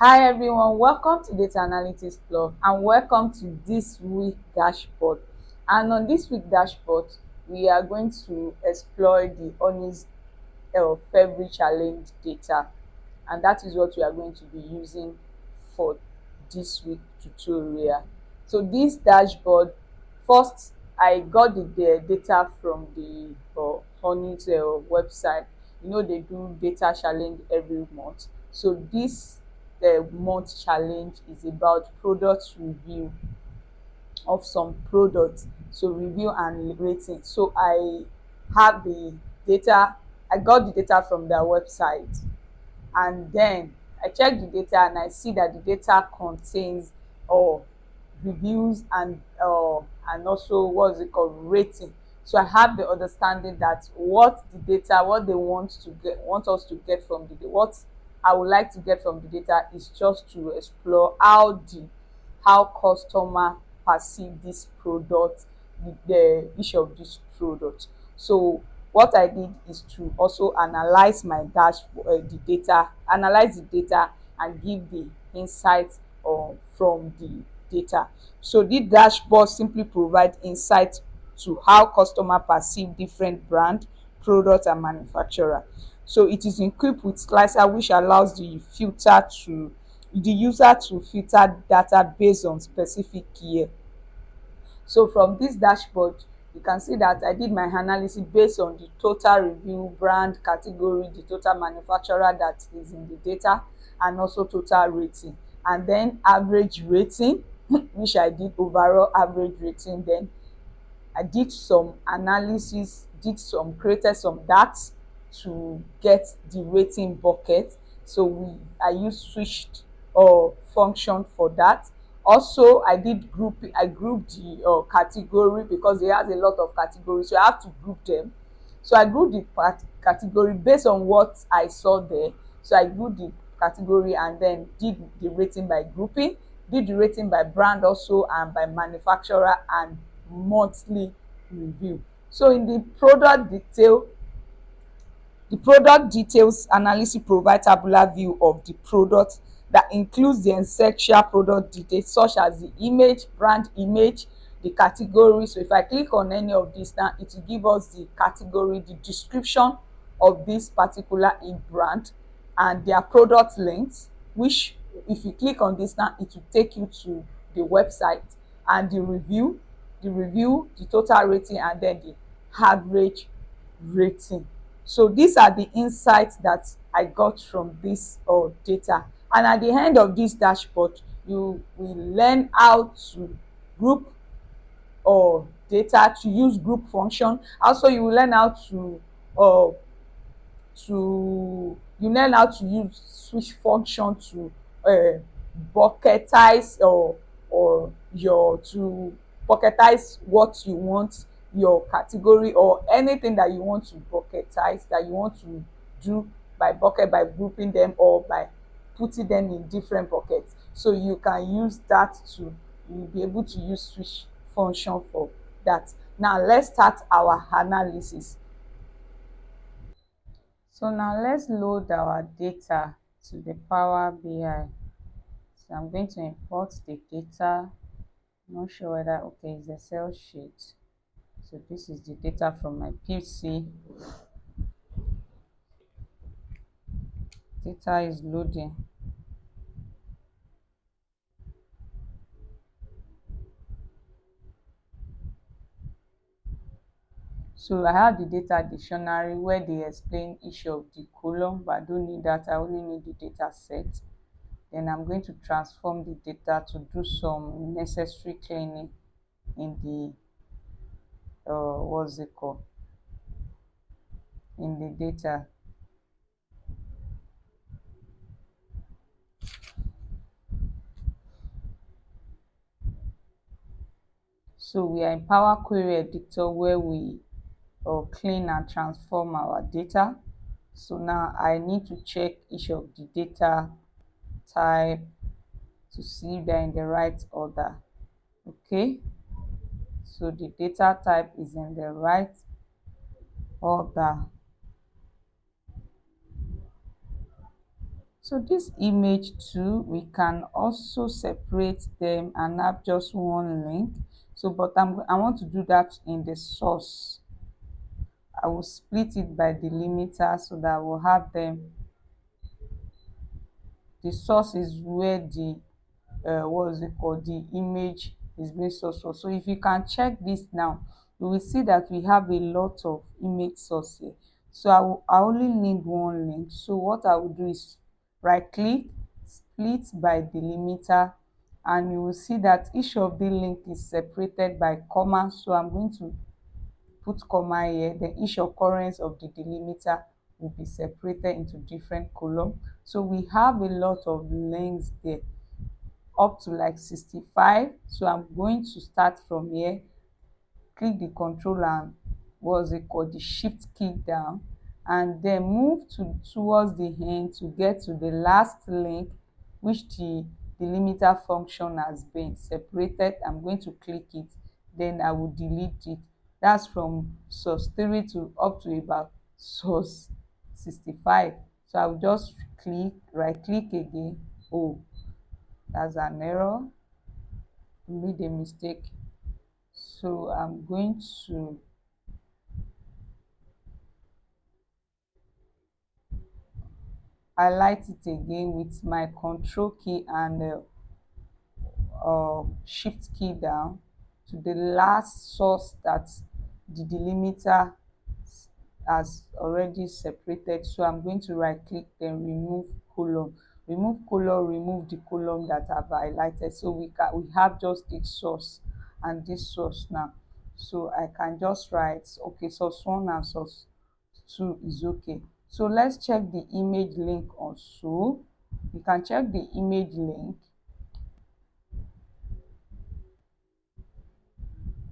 Hi everyone, welcome to Data Analytics Blog and welcome to this week dashboard. And on this week dashboard, we are going to explore the Honest February challenge data, and that is what we are going to be using for this week tutorial. So this dashboard, first I got the data from the Honey's website. They do data challenge every month. So this month challenge is about product review of some products, so review and rating. So have the data. I got the data from their website, and then I check the data and I see that the data contains reviews and also what's it called, rating. So I have the understanding that what they want us to get from the what I would like to get from the data is just to explore how customer perceive this product, the each of these products. So what I did is to also analyze the data, analyze the data and give the insights from the data. So this dashboard simply provide insight to how customer perceive different brand, product and manufacturer. So it is equipped with slicer which allows the user to filter data based on specific keyword. So from this dashboard, you can see that I did my analysis based on the total review, brand, category, the total manufacturer that is in the data, and also total rating. And then average rating, which I did overall average rating. Then I did some analysis, created some DAX to get the rating bucket. So I used switched function for that. Also, I grouped the category because they have a lot of categories, so I have to group them. So I grouped the category based on what I saw there. So I grouped the category and then did the rating by grouping, did the rating by brand also and by manufacturer and monthly review. So in the product details analysis provide tabular view of the product that includes the essential product details such as the image, brand image, the category. So if I click on any of this now, it will give us the category, the description of this particular brand and their product links, which if you click on this now, it will take you to the website, and the total rating and then the average rating. So these are the insights that I got from this data. And at the end of this dashboard, you will learn how to group data, to use group function. Also, you will learn how uh, to use switch function to bucketize or your to bucketize what you want your category or anything that you want to bucketize, that you want to do by bucket, by grouping them or by putting them in different buckets. So you can use that to you'll be able to use switch function for that. Now let's start our analysis. So now let's load our data to the Power BI. So I'm going to import the data. I'm not sure whether, okay, it's Excel sheet. So this is the data from my PC. Data is loading. So I have the data dictionary where they explain each of the column, but I don't need that. I only need the data set. Then I'm going to transform the data to do some necessary cleaning in the what's it called, in the data. So we are in Power Query Editor where we clean and transform our data. So now I need to check each of the data type to see if they're in the right order. Okay, so the data type is in the right order. So this image too, we can also separate them and have just one link. So but I want to do that in the source. I will split it by delimiter so that I will have them. The source is where the what is it called, the image is being sourced for. So if you can check this now, you will see that we have a lot of image source here. So I only need one link. So what I will do is right click, split by delimiter, and you will see that each of the link is separated by comma. So I'm going to put comma here, then each occurrence of the delimiter will be separated into different column. So we have a lot of links there, up to like 65. So I'm going to start from here, click the control and what's it called, the shift key down, and then move towards the end to get to the last link which the delimiter function has been separated. I'm going to click it, then I will delete it. That's from source 3 to up to about source 65. So I'll just click, right click again. Oh, that's an error, made a mistake. So I'm going to highlight it again with my control key and shift key down to the last source that the delimiter has already separated. So I'm going to right click, then remove column. Remove column, remove the column that I've highlighted. So we have just this source and this source now. So I can just write, okay, source 1 and source 2 is okay. So let's check the image link also. You can check the image link.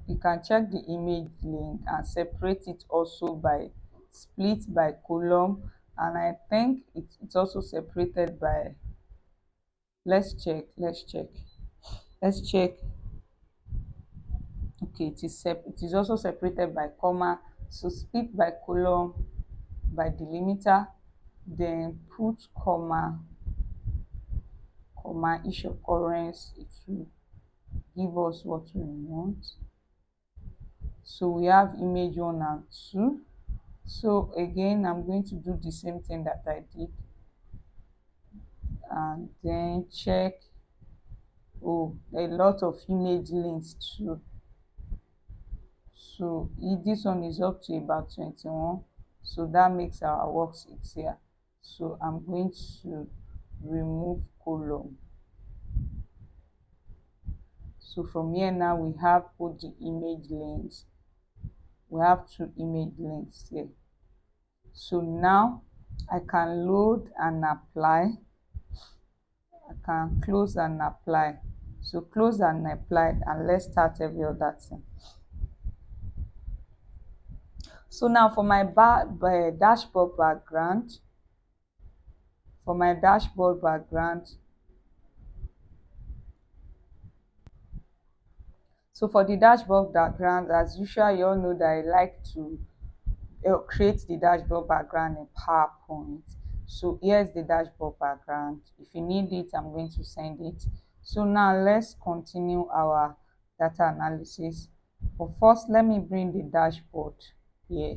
You can check the image link and separate it also by split by column, and I think it's also separated by, let's check. Okay, it is also separated by comma. So split by column by delimiter, then put comma each occurrence. It will give us what we want. So we have image 1 and 2. So again, I'm going to do the same thing that I did and then check. Oh, a lot of image links too. So this one is up to about 21. So that makes our work easier. So I'm going to remove column. So from here now we have both the image links. We have 2 image links here. So now I can load and apply. I can close and apply. So close and apply, and let's start every other thing. So now for my dashboard background, so for the dashboard background, as usual, you all know that I like to create the dashboard background in PowerPoint. So here's the dashboard background. If you need it, I'm going to send it. So now let's continue our data analysis. But first, let me bring the dashboard here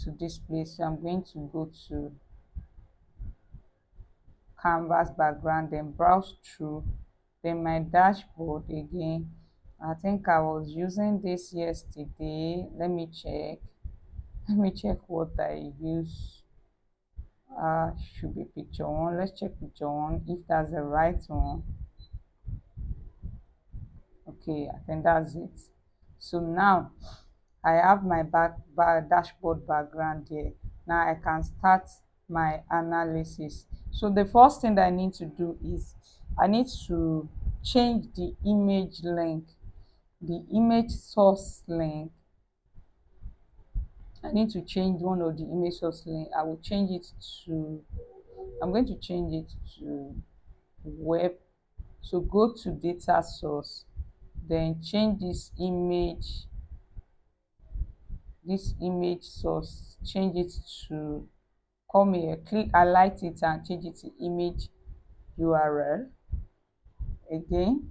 to this place. So I'm going to go to canvas background, then browse through, then my dashboard again. I think I was using this yesterday. Let me check what I use. Should be picture 1. Let's check picture 1 if that's the right one. Okay, I think that's it. So now I have my dashboard background here. Now I can start my analysis. So the first thing that I need to do is I need to change the image link, the image source link. I need to change one of the image source link. I'm going to change it to web. So go to data source, then change this image source, change it to come here, click highlight it and change it to image URL. Again,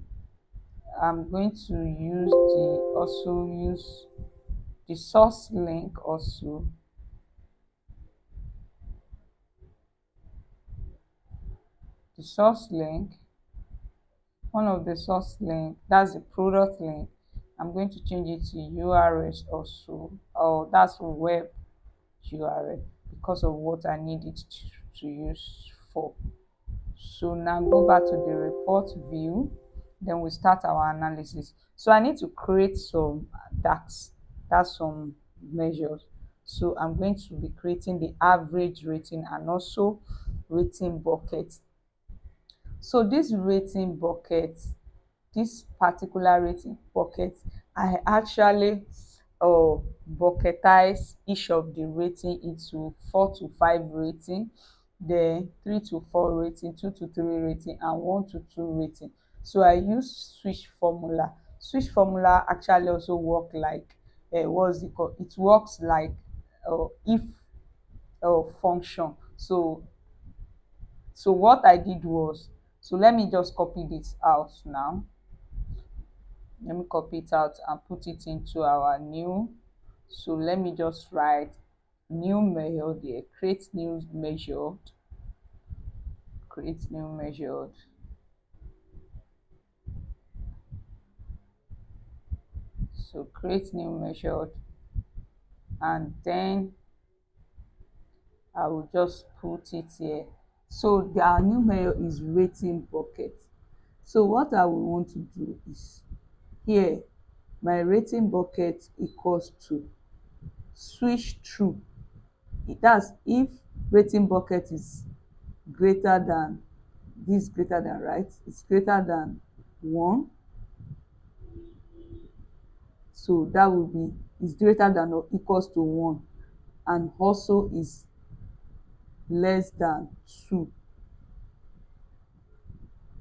I'm going to use the source link also. The source link, one of the source link, that's the product link. I'm going to change it to URLs also, or that's web URL, because of what I need it to use for. So now go back to the report view, then we start our analysis. So I need to create some DAX, that's some measures. So I'm going to be creating the average rating and also rating bucket. So this rating bucket, this particular rating bucket, I actually bucketize each of the rating into 4 to 5 rating, then 3 to 4 rating, 2 to 3 rating, and 1 to 2 rating. So I use switch formula. Switch formula actually also work like what's it called? It works like if function. So what I did was, so let me just copy this out now. Let me copy it out and put it into our new. So let me just write new measure there, create new measured, create new measured. So create new measured, and then I will just put it here. So our new measure is rating bucket. So what I will want to do is, here my rating bucket equals to switch true. That's if rating bucket is greater than this, greater than, right, it's greater than 1. So that will be is greater than or equals to 1, and also is less than 2.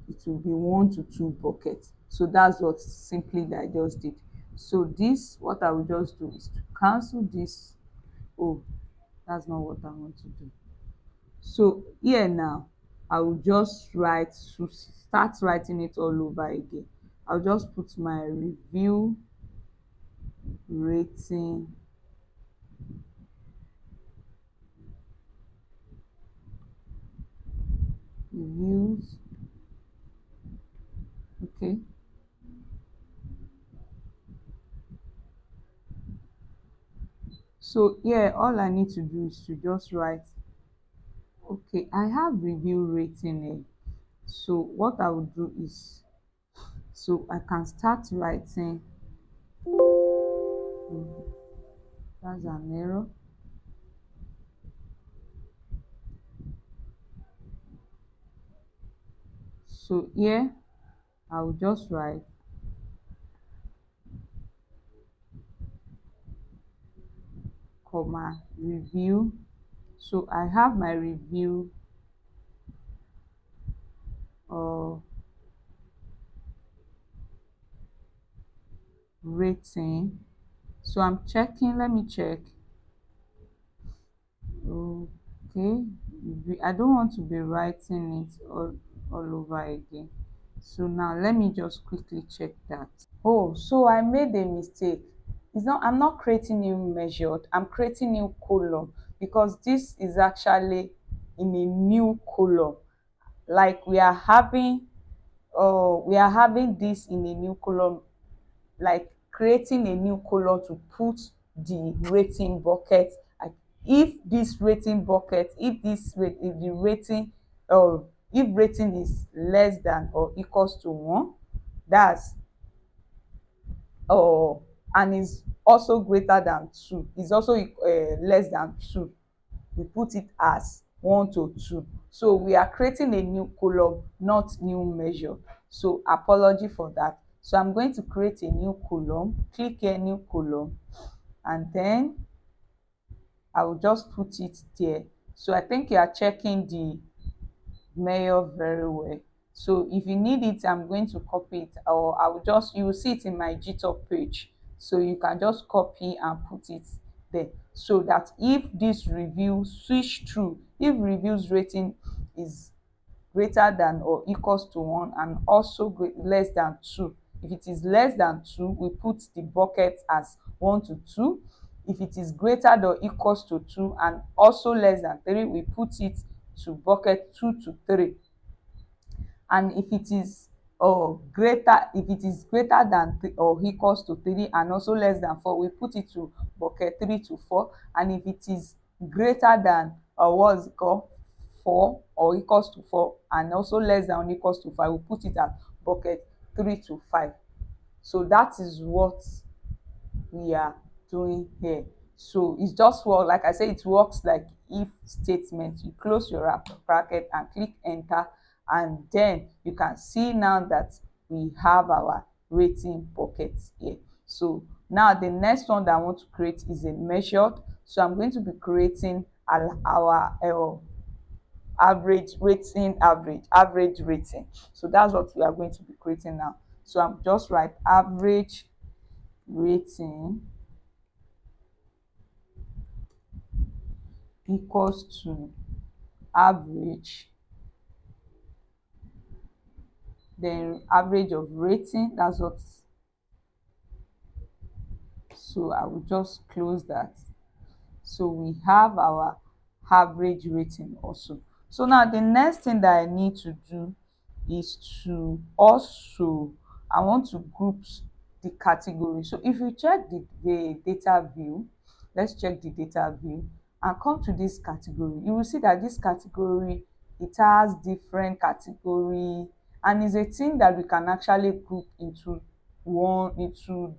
It will be 1 to 2 buckets. So that's what simply that I just did. So this, what I will just do is to cancel this. Oh, that's not what I want to do. So here now, I will just write, to start writing it all over again. I'll just put my review rating reviews. Okay, so here all I need to do is to just write, okay, I have review rating here. So what I will do is, so I can start writing. That's an error. So here I will just write comma review. So I have my review rating. So I'm checking, let me check. Okay, I don't want to be writing it all over again. So now let me just quickly check that. Oh, so I made a mistake. It's not, I'm not creating new measured, I'm creating new column, because this is actually in a new column. Like we are having this in a new column, like creating a new column to put the rating bucket. Like if this rating bucket, if this rate, if the rating, if rating is less than or equals to 1, that's and is also greater than 2, is also less than 2, we put it as 1 to 2. So we are creating a new column, not new measure. So apology for that. So I'm going to create a new column, click here, new column, and then I will just put it there. So I think you are checking the mail very well. So if you need it, I'm going to copy it, or I will just, you will see it in my GitHub page. So you can just copy and put it there, so that if this review switch through, if reviews rating is greater than or equals to 1 and also less than 2. If it is less than 2, we put the bucket as 1 to 2. If it is greater than or equals to 2 and also less than 3, we put it to bucket 2 to 3. And if it is greater than or equals to 3 and also less than 4, we put it to bucket 3 to 4. And if it is greater than or what's it called 4 or equals to 4 and also less than or equals to 5, we put it at bucket 3 to 5. So that is what we are doing here. So it's just what, like I said, it works like if statement. You close your bracket and click enter, and then you can see now that we have our rating buckets here. So now the next one that I want to create is a measured. So I'm going to be creating our average rating. So that's what we are going to be creating now. So I'm just write average rating equals to average, then average of rating. That's what. So I will just close that. So we have our average rating also. So now the next thing that I need to do is to also, I want to group the category. So if you check the data view, let's check the data view and come to this category, you will see that this category, it has different category, and is a thing that we can actually group into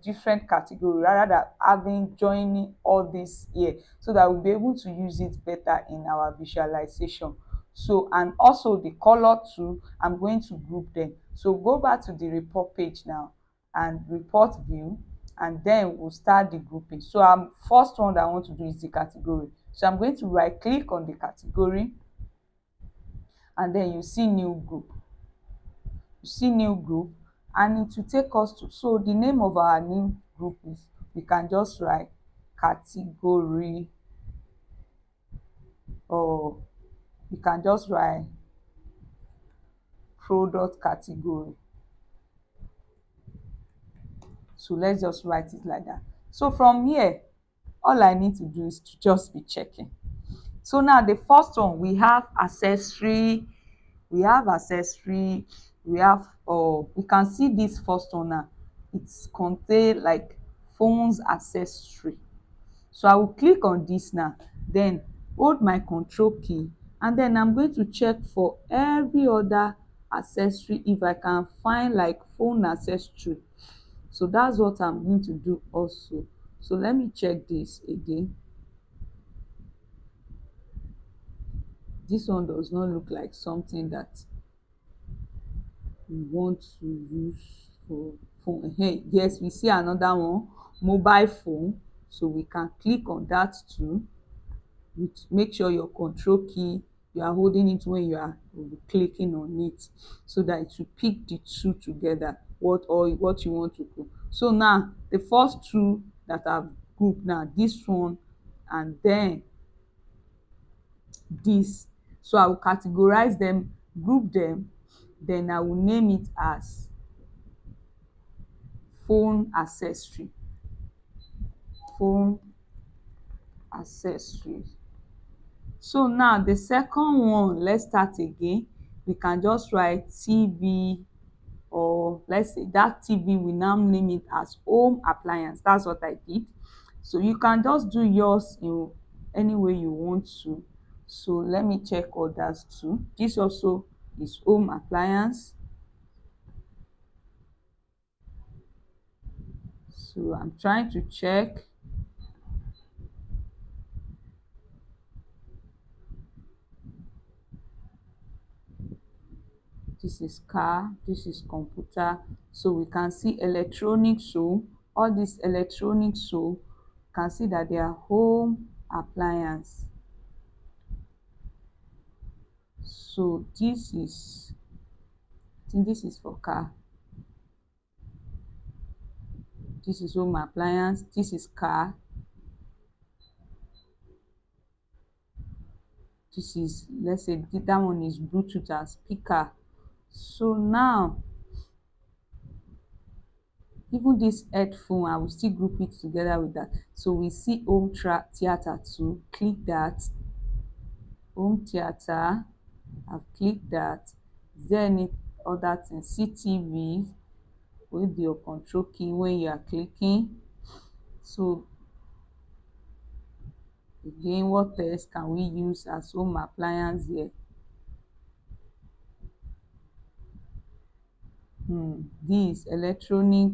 different category rather than having joining all this here, so that we'll be able to use it better in our visualization. So, and also the color too, I'm going to group them. So go back to the report page now and report view, and then we'll start the grouping. So first one that I want to do is the category. So I'm going to right click on the category, and then you see new group. You see new group, and it will take us to, so the name of our new group is, we can just write category, or you can just write product category. So let's just write it like that. So from here, all I need to do is to just be checking. So now the first one, we have accessory, we have accessory, we have, we can see this first one now, it's contain like phones accessory. So I will click on this now, then hold my control key, and then I'm going to check for every other accessory if I can find like phone accessory. So that's what I'm going to do also. So let me check this again. This one does not look like something that we want to use for phone. Hey, yes, we see another one, mobile phone. So we can click on that too. Make sure your control key, you are holding it when you are clicking on it, so that it will pick the two together, what you want to do. So now the first two that I've grouped now, this one and then this. So I will categorize them, group them, then I will name it as phone accessory. Phone accessories. So now the second one, let's start again. We can just write TV, or let's say that TV, we now name it as home appliance. That's what I did. So you can just do yours in any way you want to. So let me check others too. This also is home appliance. So I'm trying to check. This is car, this is computer. So we can see electronics. So all these electronics, so can see that they are home appliance. So this is, I think this is for car, this is home appliance, this is car, This is, let's say that one is Bluetooth and speaker. So now even this headphone, I will still group it together with that. So we see home theater too. Click that. Home theater, I've clicked that. Is there any other thing? CTV with your control key when you are clicking. So again, what else can we use as home appliance here? This electronic,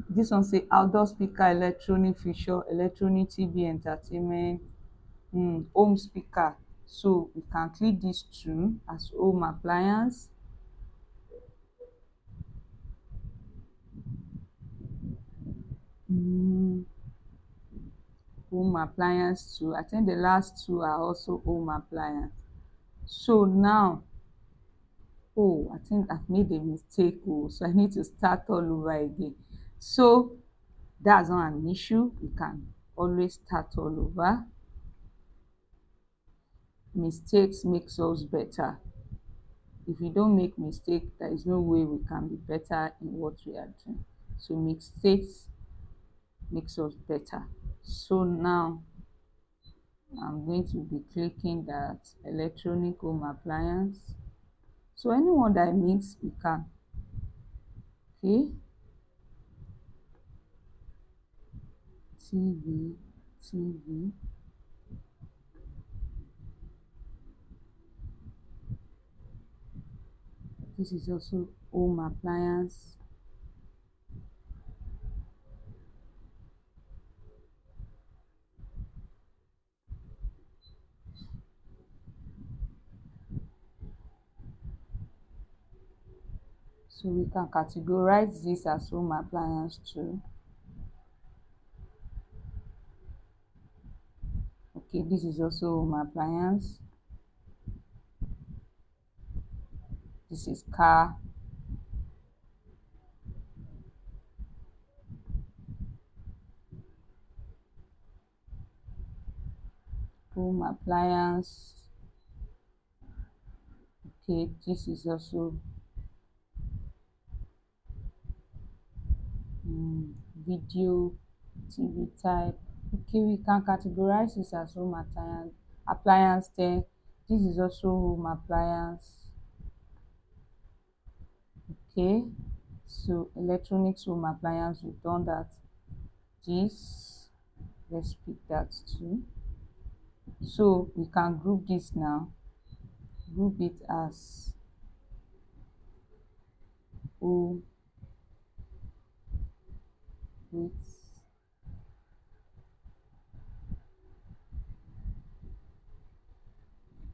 this one say outdoor speaker, electronic feature, electronic TV entertainment, home speaker. So we can click these two as home appliance. Home appliance too. I think the last two are also home appliance. So now, oh, I think I've made a mistake. Oh, so I need to start all over again. So that's not an issue. We can always start all over. Mistakes makes us better. If we don't make mistake, there is no way we can be better in what we are doing. So mistakes makes us better. So now I'm going to be clicking that electronic home appliance. So anyone that I mix, we can. Okay, TV. This is also home appliance. So we can categorize this as home appliance too. Okay, this is also home appliance. This is car. Home appliance. Okay, this is also video, TV type. Okay, we can categorize this as home appliance. Then this is also home appliance. Okay, so electronics home appliance, we've done that. This, let's pick that too. So we can group this now, group it as home with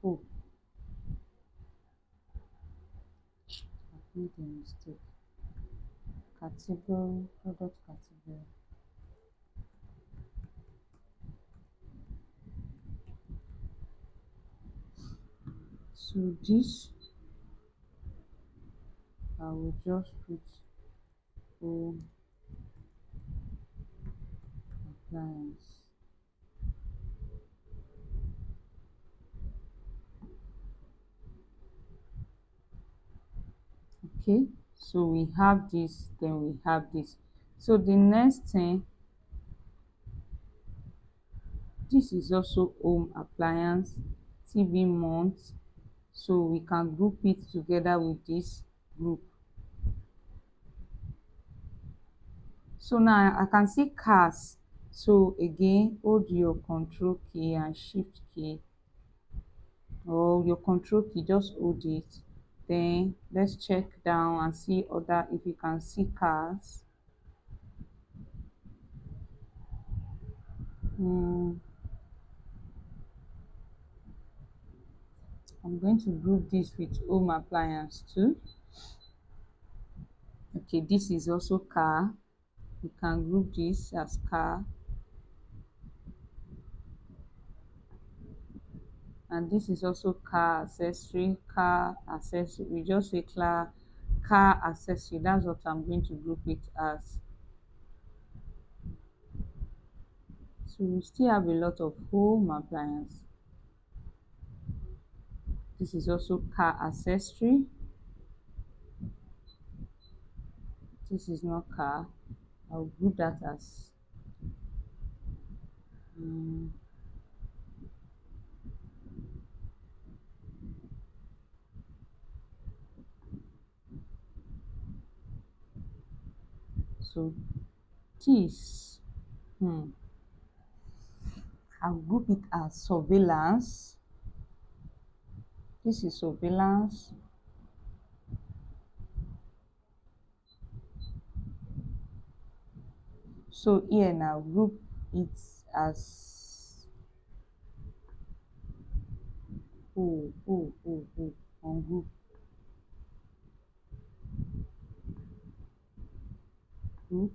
oh, I've made a mistake. Category, product category. So this, I will just put home appliance. Okay, so we have this, then we have this. So the next thing, this is also home appliance, TV mount. So we can group it together with this group. So now I can see cars. So again, hold your control key and shift key, or your control key, just hold it. Then let's check down and see other, if you can see cars. I'm going to group this with home appliance too. Okay, this is also car. You can group this as car. And this is also car accessory, we just say car accessory. That's what I'm going to group it as. So we still have a lot of home appliance. This is also car accessory. This is not car. I'll group that as um, so this I'll group it as surveillance. This is surveillance. So here now group it as on group group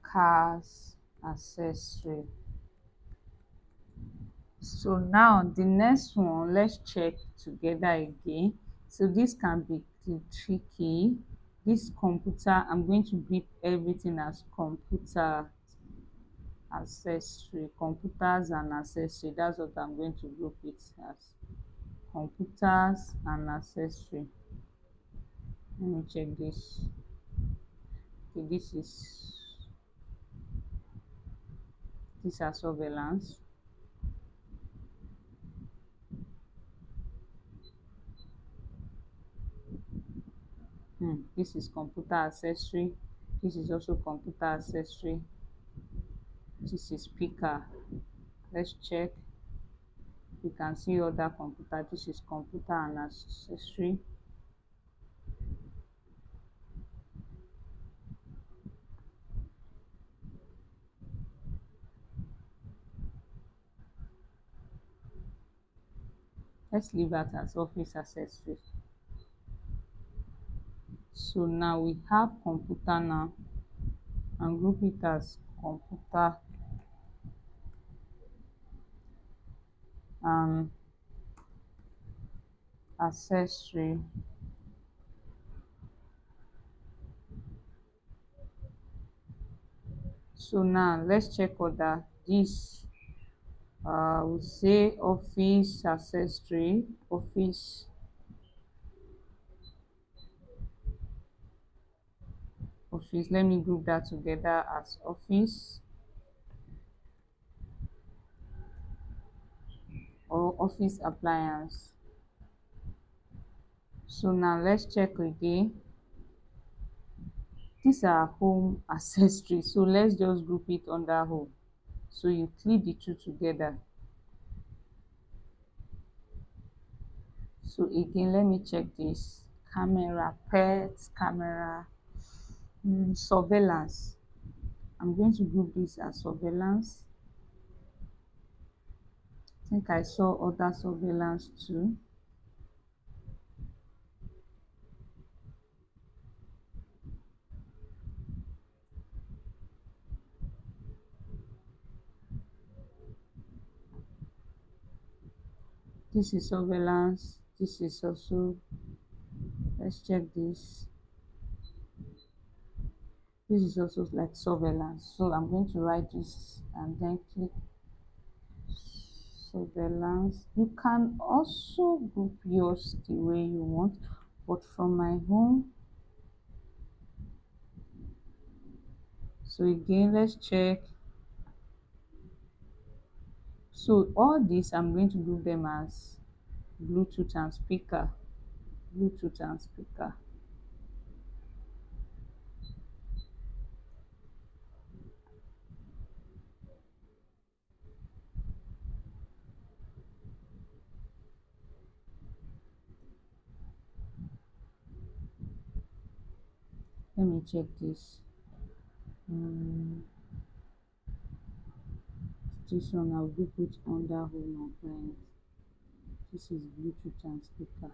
cars accessory. So now the next one, let's check together again. So this can be tricky. This computer, I'm going to group everything as computer accessory, computers and accessory. That's what I'm going to group it as, computers and accessory. Let me check this. Okay, these are surveillance. This is computer accessory. This is also computer accessory. This is speaker. Let's check. You can see other computer. This is computer and accessory. Let's leave that as office accessory. So now we have computer now, and group it as computer and accessory. So now let's check other. This we say office accessory, office. Let me group that together as office or office appliance. So now let's check again. These are home accessories, so let's just group it under home. So you click the two together. So again, let me check this. Camera, pets, camera, surveillance. I'm going to group this as surveillance. I think I saw other surveillance too. This is surveillance. This is also, let's check this. This is also like surveillance. So I'm going to write this and then click surveillance. You can also group yours the way you want, but from my home. So again, let's check. So all these I'm going to group them as Bluetooth and speaker. Bluetooth and speaker. Let me check this. This one I'll group it under home appliance. This is Bluetooth and speaker.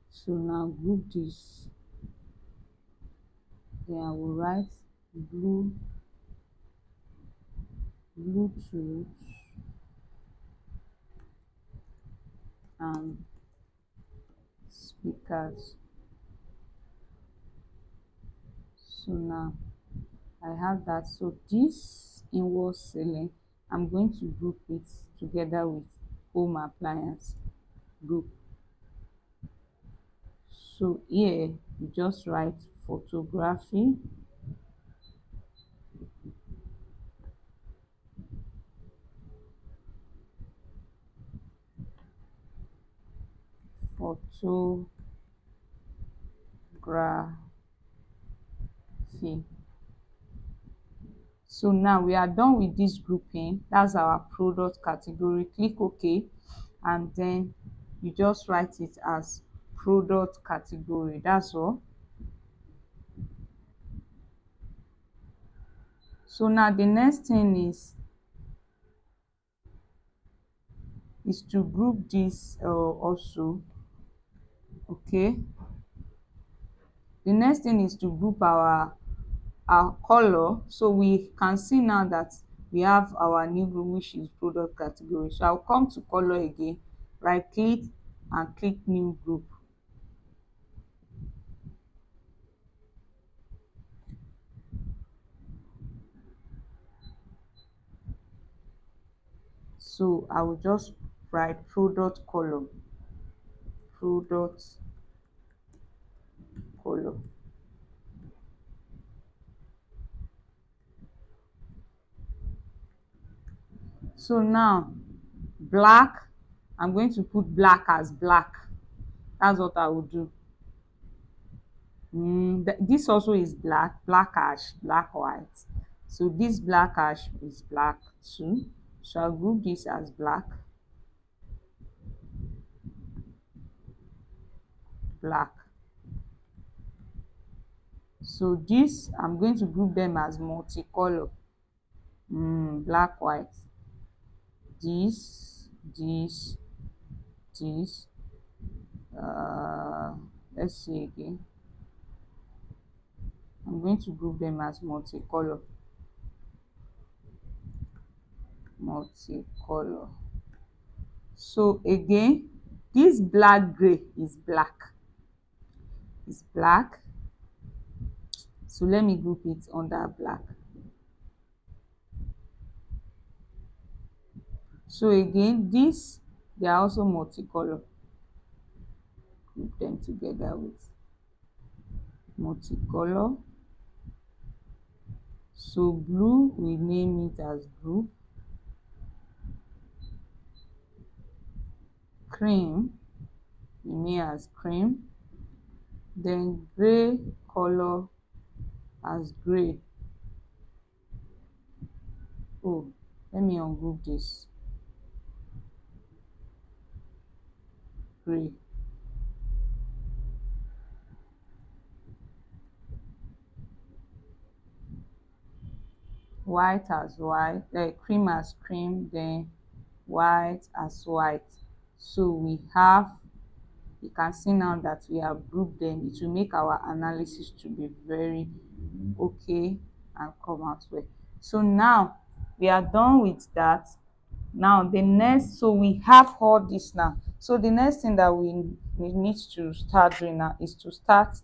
So now group this. Then I will write Bluetooth and speakers. So now I have that. So this inward ceiling, I'm going to group it together with home appliance group. So here you just write photography, photography. So now we are done with this grouping. That's our product category. Click OK, and then you just write it as product category. That's all. So now the next thing is to group this also. Okay, the next thing is to group our color. So we can see now that we have our new group, which is product category. So I'll come to color again, right click and click new group. So I will just write product color, product color. So now black, I'm going to put black as black. That's what I will do. This also is black, black ash, black white. So this black ash is black too. So I'll group this as black, black. So this, I'm going to group them as multicolor. Black, white. This, this. Let's see again. I'm going to group them as multicolor. Multicolor. So again, this black gray is black. It's black. So let me group it under black. So again, this, they are also multicolor. Group them together with multicolor. So blue, we name it as blue. Cream, we name as cream. Then gray color as gray. Oh, let me ungroup this. Gray. White as white, cream as cream, then white as white. So we have, you can see now that we have grouped them. It will make our analysis to be very okay and come out well. So now we are done with that. Now the next, so we have all this now. So the next thing that we need to start doing now is to start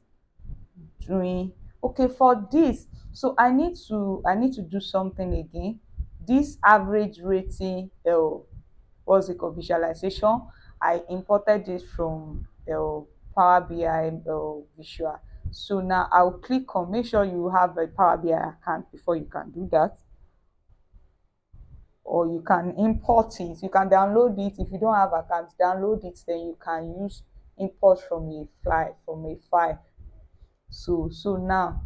doing, okay, for this. So I need to do something again. This average rating, what's it called, visualization, I imported this from Power BI visual. So now I'll click on, make sure you have a Power BI account before you can do that, or you can import it. You can download it. If you don't have account, download it, then you can use import from a file. So now,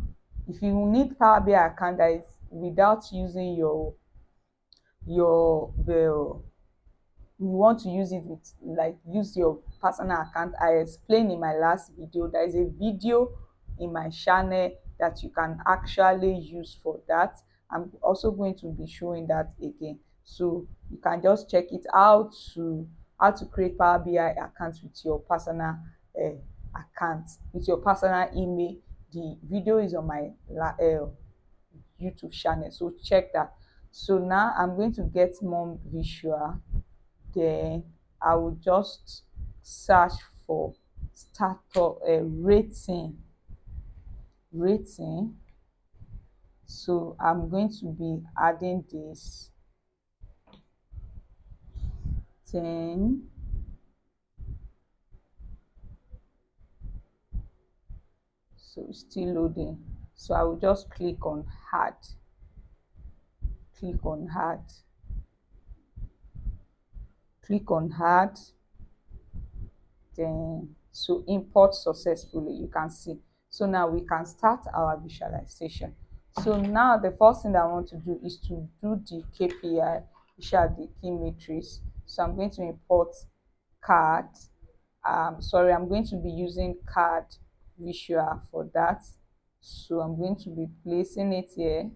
if you need Power BI account that is without using your the you want to use it with, like, use your personal account, I explained in my last video. There is a video in my channel that you can actually use for that. I'm also going to be showing that again, so you can just check it out, how to create Power BI accounts with your personal account, with your personal email. The video is on my YouTube channel, so check that. So now I'm going to get more visual, then I will just search for startup rating. So I'm going to be adding this 10. So it's still loading. So I will just click on add, click on add, click on add, then so import successfully, you can see. So now we can start our visualization. So now the first thing that I want to do is to do the KPI, which are the key metrics. So I'm going to import card. Sorry, I'm going to be using card visual for that. So I'm going to be placing it here.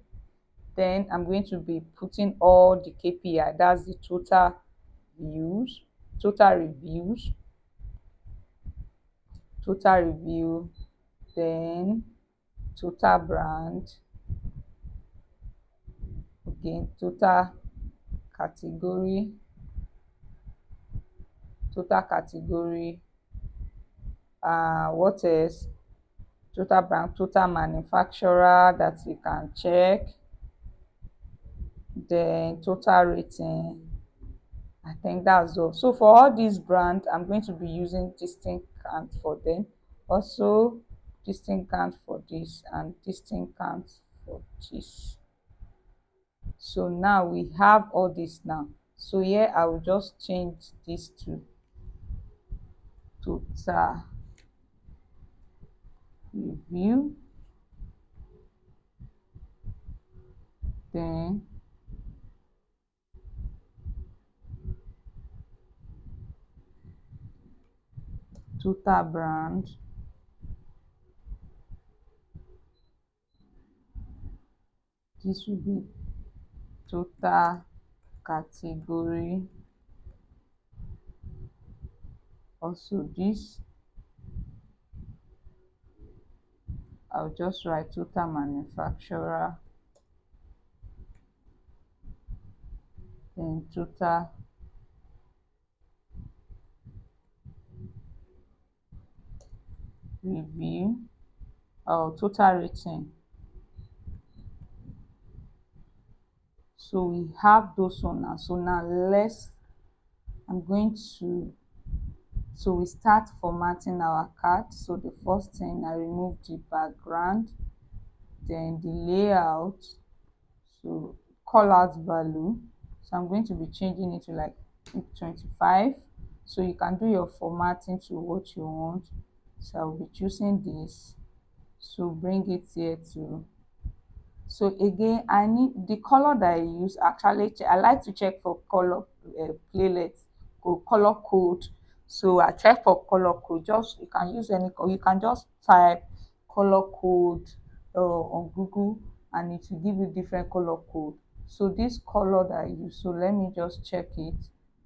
Then I'm going to be putting all the KPI, that's the total views, total reviews, total review, then total brand, again total category, total category, what else, total brand, total manufacturer that you can check, then total rating. I think that's all. So for all these brands, I'm going to be using distinct count for them. Also, distinct count for this and distinct count for this. So now we have all this now. So here I will just change this to total review, then total brand, this will be total category, also this I'll just write total manufacturer, then total review or total rating. So we have those one now. So now I'm going to, so we start formatting our card. So the first thing, I remove the background, then the layout, so call out value. So I'm going to be changing it to like 25. So you can do your formatting to what you want. So I'll be choosing this. So bring it here to, so again I need the color that I use. Actually I like to check for color playlist or color code. So I check for color code. Just you can use any color, you can just type color code on Google and it will give you different color code. So this color that I use, so let me just check it.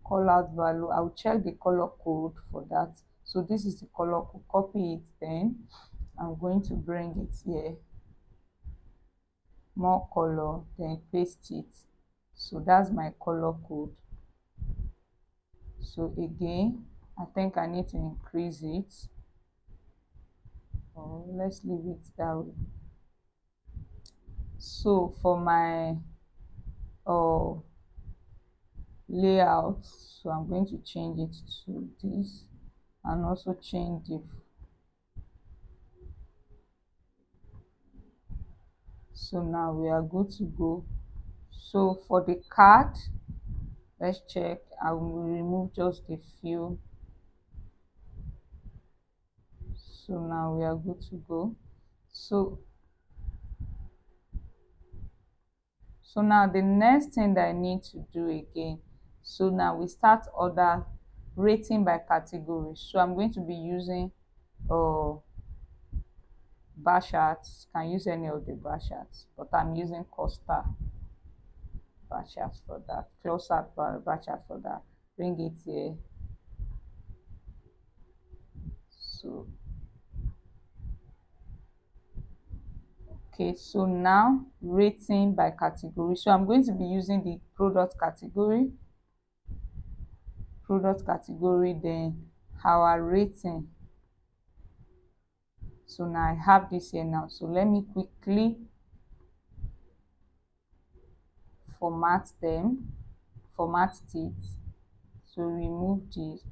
Call out value, I'll check the color code for that. So this is the color code, copy it, then I'm going to bring it here, more color, then paste it. So that's my color code. So again I think I need to increase it, or let's leave it that way. So for my layout, so I'm going to change it to this and also change the, so now we are good to go. So for the card, let's check. I will remove just a few. So now we are good to go. So now the next thing that I need to do again, so now we start order rating by category. So I'm going to be using bar charts. Can use any of the bar charts, but I'm using Costa bar charts for that, close up bar chart for that. Bring it here. So okay, so now rating by category. So I'm going to be using the product category, then our rating. So now I have this here now. So let me quickly format them, format it. So remove this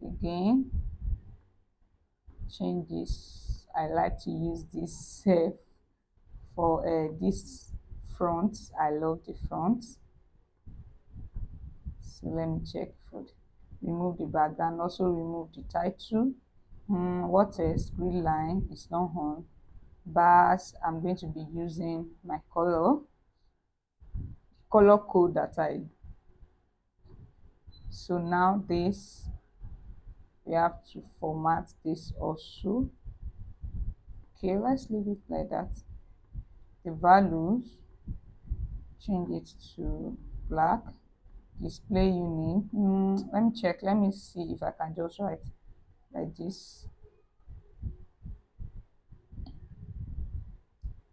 again, change this. I like to use this for this front. I love the front. So let me check food. Remove the background, also remove the title. What else? Grid line is not on. Bars, I'm going to be using my color code that I. So now this, we have to format this also. Okay, let's leave it like that. The values, change it to black. Display unit, let me check, let me see if I can just write like this.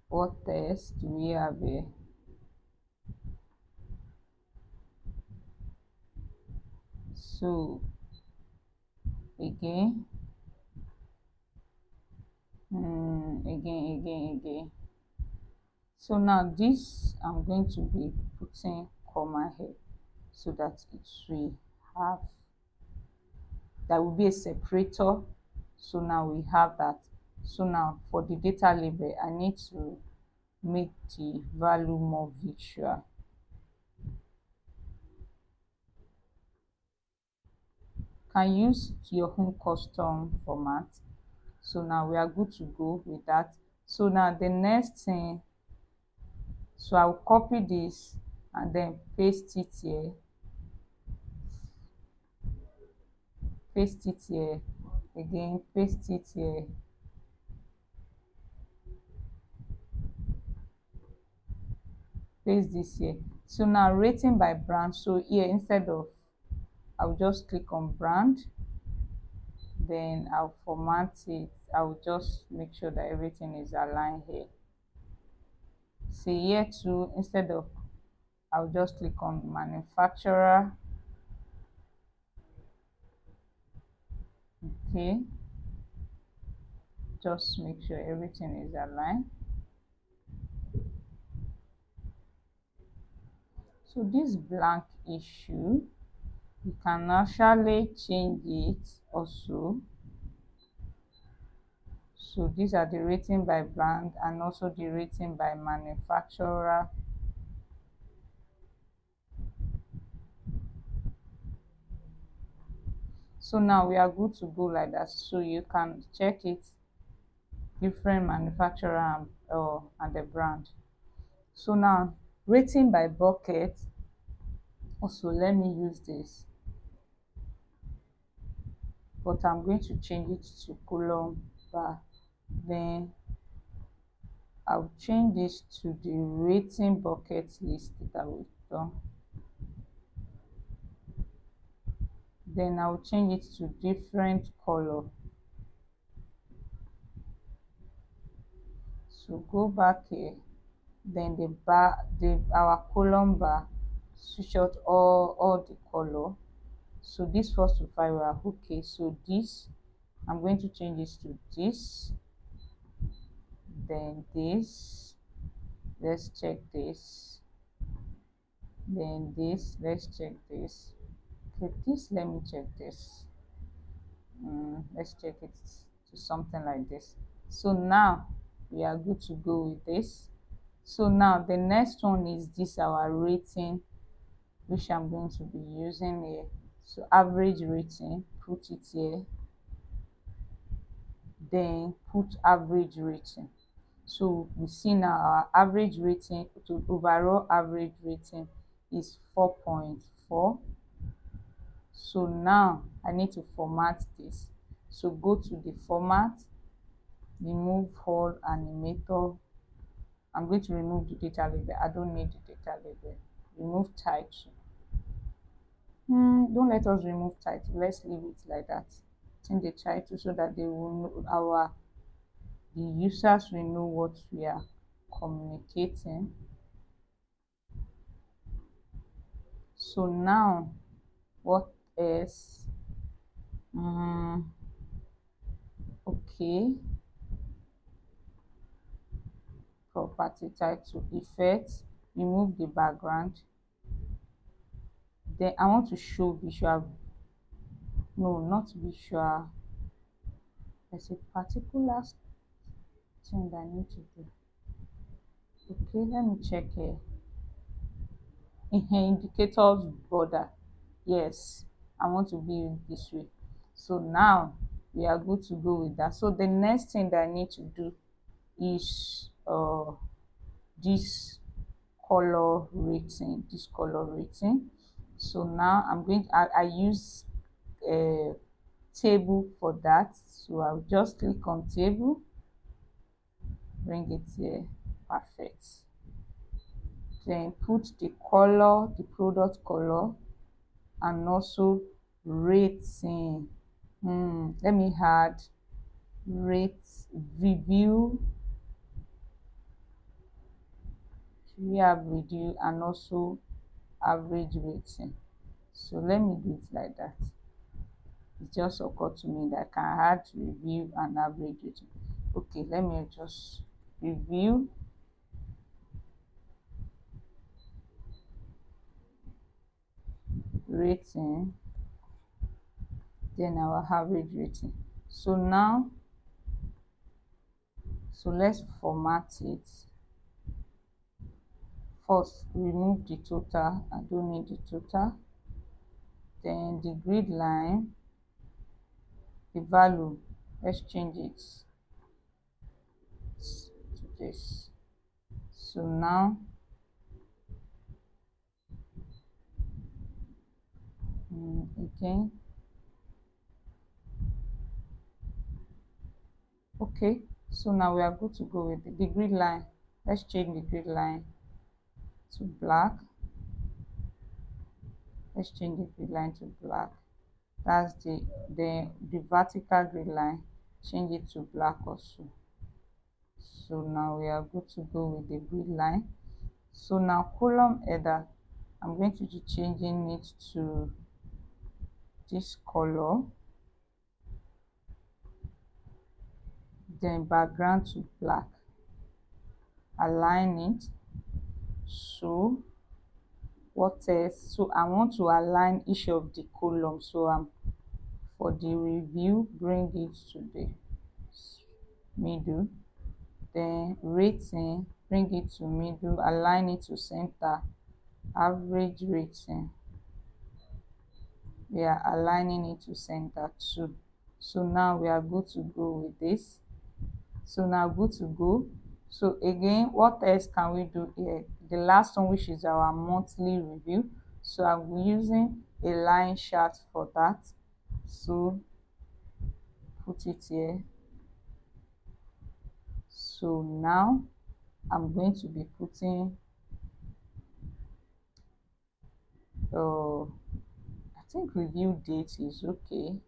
What else do we have here? So again, again. So now this, I'm going to be putting comma here so that it will have, that will be a separator. So now we have that. So now for the data label, I need to make the value more visual. Can use your own custom format. So now we are good to go with that. So now the next thing, so I'll copy this and then paste it here, paste it here, again paste it here, paste this here. So now rating by brand, so here instead of, I'll just click on brand, then I'll format it. I'll just make sure that everything is aligned here. See here too, instead of, I'll just click on manufacturer. Okay, just make sure everything is aligned. So this blank issue, you can actually change it also. So these are the rating by brand and also the rating by manufacturer. So now we are good to go like that. So you can check it, different manufacturer and the brand. So now rating by bucket, also let me use this, but I'm going to change it to column bar. Then I'll change this to the rating bucket list that we've done. Then I'll change it to different color. So go back here, then the bar, our column bar, switch out all the color. So this first to five are okay. So this, I'm going to change this to this, then this, let's check this, then this, let's check this. Okay, this, let me check this. Let's check it to something like this. So now we are good to go with this. So now the next one is this, our rating, which I'm going to be using here. So average rating, put it here, then put average rating. So we see now our average rating to overall average rating is 4.4. So now I need to format this. So go to the format, remove all animator. I'm going to remove the data label. I don't need the data label. Remove title. Don't let us remove title. Let's leave it like that. Change the title so that they will know, the users will know what we are communicating. So now what is okay, property title effect. remove the background. Then I want to show visual, no, not visual, there's a particular thing that I need to do. Okay, let me check here. Indicators border, yes, I want to view it this way. So now we are good to go with that. So the next thing that I need to do is this color rating, so now I'm going to, I use a table for that, so I'll just click on table, bring it here, perfect. Then put the color, the product color, and also rating. Let me add rate review. We have review and also average rating. So let me do it like that. It just occurred to me that I can add review and average rating. Okay, let me just review, rating, then our average rating. So now, so let's format it. First, remove the total. I don't need the total. Then the grid line, the value, let's change it to this. So now, again, okay. So now we are good to go with the grid line. Let's change the grid line to black. Let's change the grid line to black. That's the vertical grid line. Change it to black also. So now we are good to go with the grid line. So now column header, I'm going to be changing it to this color, then background to black, align it. So what else? So I want to align each of the columns, so I'm for the review, bring it to the middle, then rating, bring it to middle, align it to center, average rating, we are aligning it to center too. So now we are good to go with this. So now good to go. So again, what else can we do here? The last one, which is our monthly review. So I'm using a line chart for that. So put it here. So now I'm going to be putting I think review date is okay.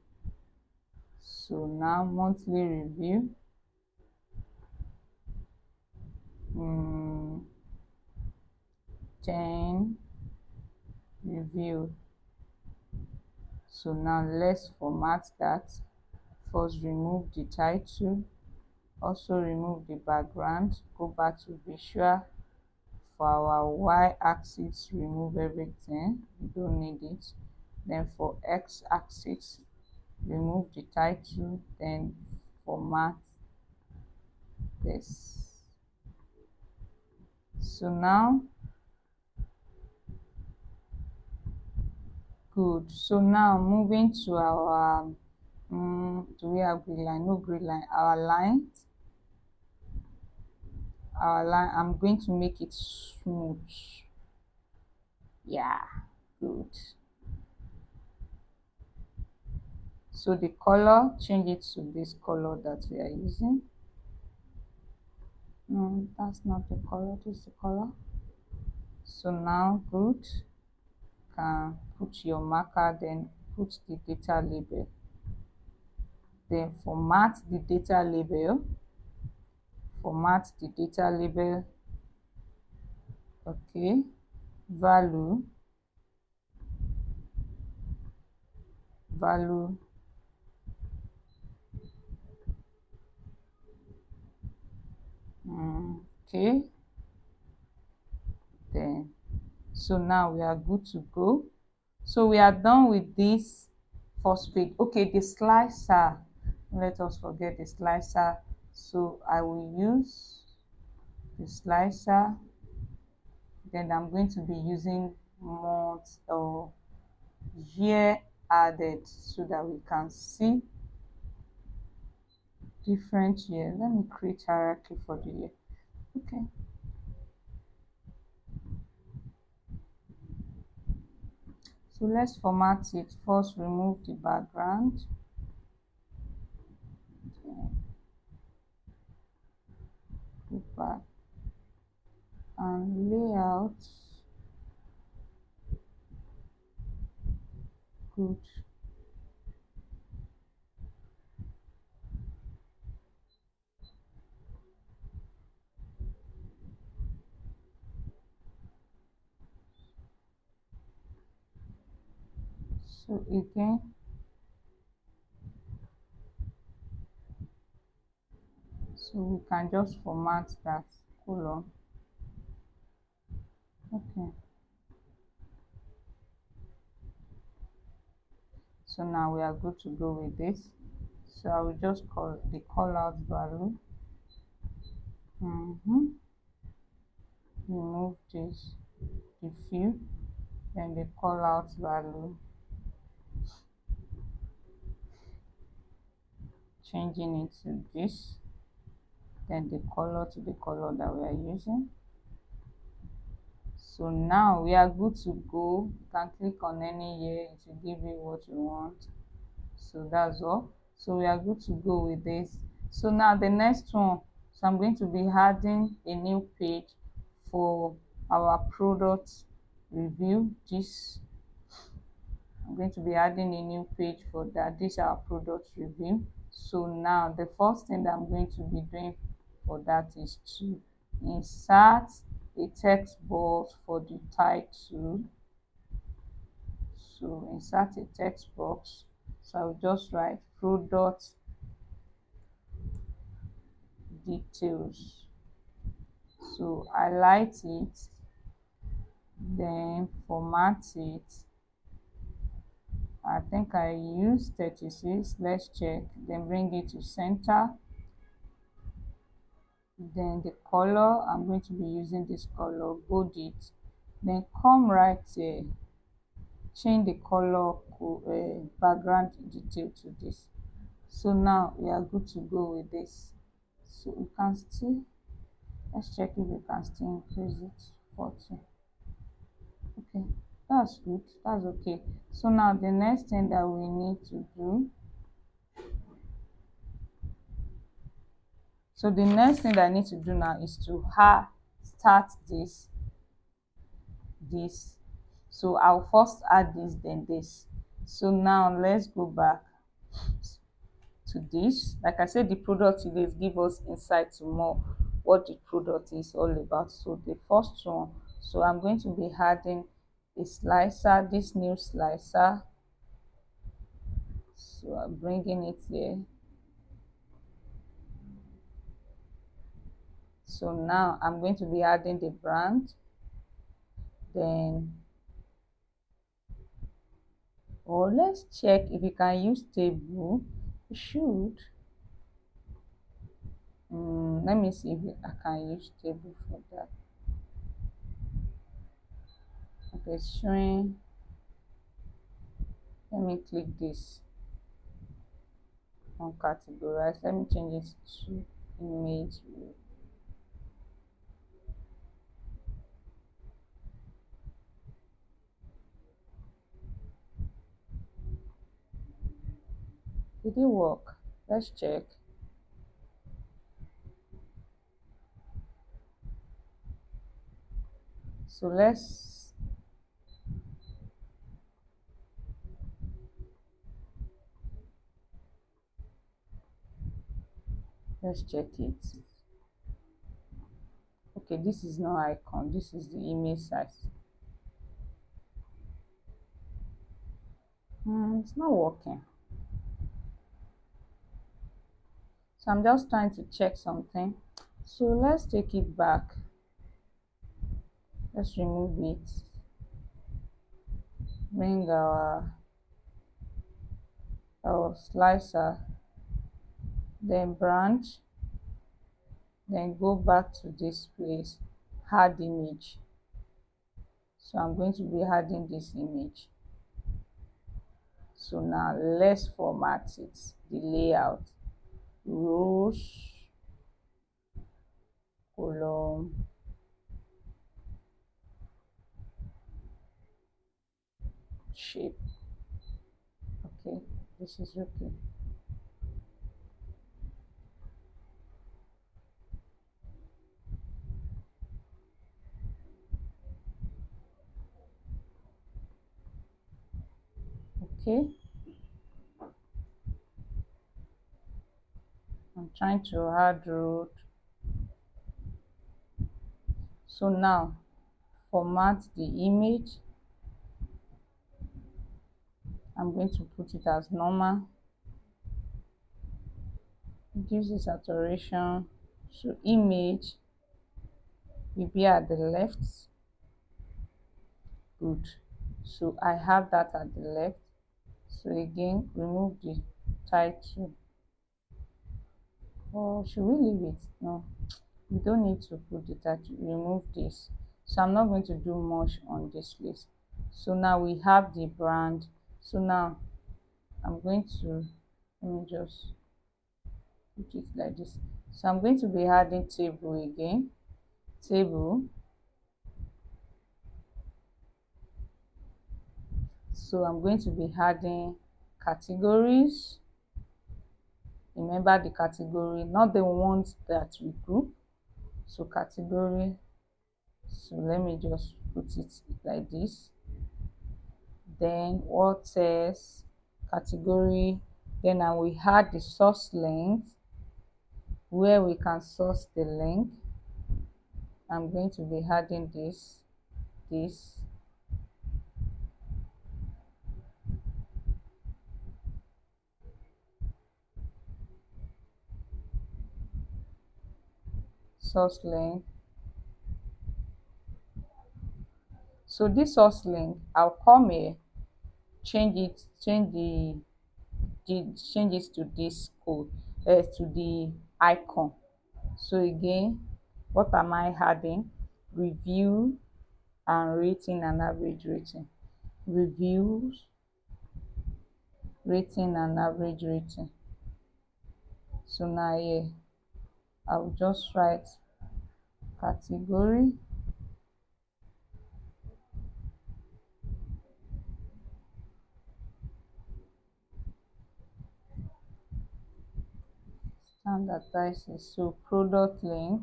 So now monthly review, 10 review. So now let's format that. First, remove the title, also remove the background, go back to visual. For our y-axis, remove everything, we don't need it. Then for x-axis, remove the title, then format this. So now good. So now moving to our do we have grid line? No grid line. Our line, I'm going to make it smooth. Yeah, good. So the color, change it to this color that we are using. No, that's not the color, this is the color. So now good, can put your marker, then put the data label, then format the data label, okay, value, okay, Then so now we are good to go. So we are done with this first page. Okay, the slicer, let us forget the slicer. So I will use the slicer, then I'm going to be using months or year added so that we can see different year. Let me create hierarchy for the year. Okay, so let's format it. First remove the background, go back and layout. Good. So again, so we can just format that column. Okay, so now we are good to go with this. So I will just call the call out value. Remove this, the fill, then the call out value, changing it to this, then the color to the color that we are using. So now we are good to go. You can click on any year, it will give you what you want. So that's all. So we are good to go with this. So now the next one, so I'm going to be adding a new page for our product review. This, I'm going to be adding a new page for that. This is our product review. So now the first thing that I'm going to be doing for that is to insert a text box for the title. So insert a text box. So I will just write product details. So highlight it, then format it. I think I used 36. Let's check. Then bring it to center. Then the color, I'm going to be using this color, bold it. Then come right here, change the color background detail to this. So now we are good to go with this. So we can still, let's check if we can still increase it 40. Okay, that's good, that's okay. So now the next thing that we need to do, so the next thing that I need to do now is to start this. So I'll first add this, then this. So now let's go back to this. Like I said, the product details give us insight to more what the product is all about. So the first one, so I'm going to be adding a slicer, this new slicer. So I'm bringing it here. So now I'm going to be adding the brand, then, or let's check if you can use table. You should. Let me see if I can use table for that. Okay, showing. Let me click this on categorize. Let me change it to image view. Did it work? Let's check. So let's check it. Okay, this is no icon, this is the image size. It's not working. So I'm just trying to check something. So let's take it back. Let's remove it. Bring our slicer, then branch, then go back to this place, add image. So I'm going to be adding this image. So now let's format it, the layout, rows, column, shape. Okay, this is okay. Okay, I'm trying to add road. So now format the image. I'm going to put it as normal. Reduce the saturation. So image will be at the left. Good. So I have that at the left. So again, remove the title. Or should we leave it? No, we don't need to put the title. Remove this. So I'm not going to do much on this list. So now we have the brand. So now I'm going to, let me just put it like this. So I'm going to be adding table again. Table. So I'm going to be adding categories. Remember the category, not the ones that we group. So category. So let me just put it like this. Then what says category, then I will add the source link where we can source the link. I'm going to be adding this source link. So this source link, I'll come here, change it, change it to this code, to the icon. So again, what am I adding? Review and rating and average rating. Reviews, rating and average rating. So now here I'll just write category, standardizes. So product link,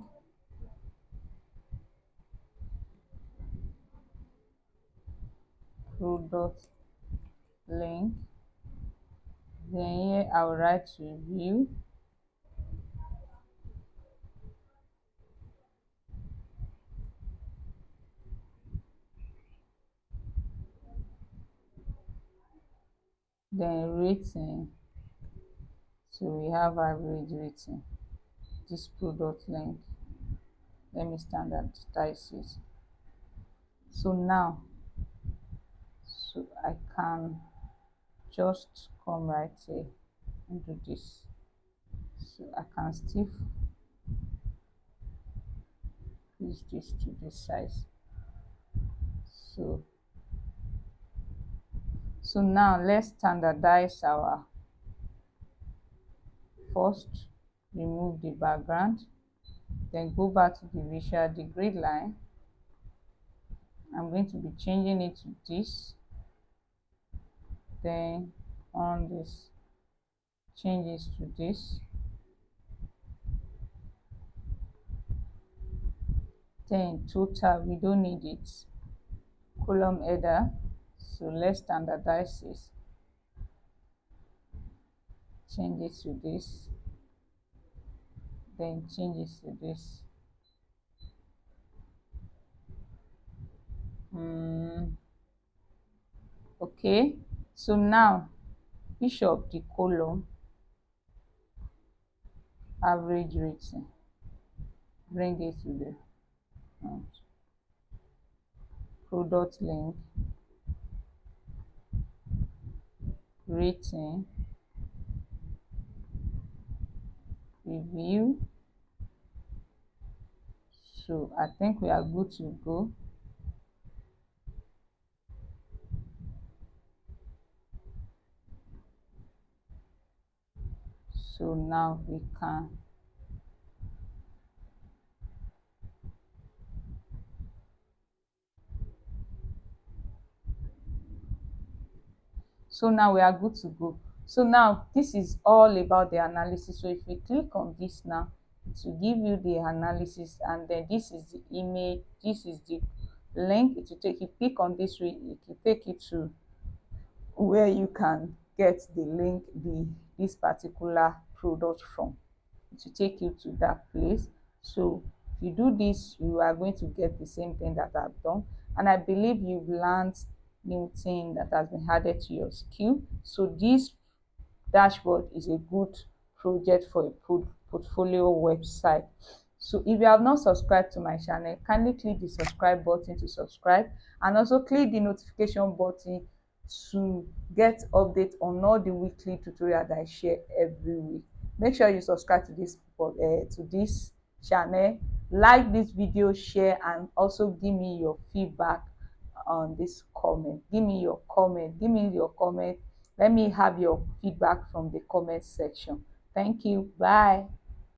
product link. Then here I'll write review. Then rating. So we have average rating. This product link. Let me standardize it. So now, so I can just come right here and do this. So I can still use this to this size. So now let's standardize our, first remove the background, then go back to the visual, the grid line. I'm going to be changing it to this, then on this, change it to this, then total, we don't need it, column header. So let's standardize this, change it to this, then change it to this. Okay, so now each of the column average rating, bring it to the front. product link, rating, review. So I think we are good to go. So now we can so now we are good to go. So now this is all about the analysis. So if you click on this now, it will give you the analysis, and then this is the image, this is the link. It will take, you click on this way, it will take you to where you can get the link, this particular product from. It will take you to that place. So if you do this, you are going to get the same thing that I've done, and I believe you've learned new thing that has been added to your skill. So this dashboard is a good project for a portfolio website. So if you have not subscribed to my channel, kindly click the subscribe button to subscribe, and also click the notification button to get update on all the weekly tutorial that I share every week. Make sure you subscribe to this channel, like this video, share, and also give me your feedback on this comment. Give me your comment. Let me have your feedback from the comment section. Thank you. Bye.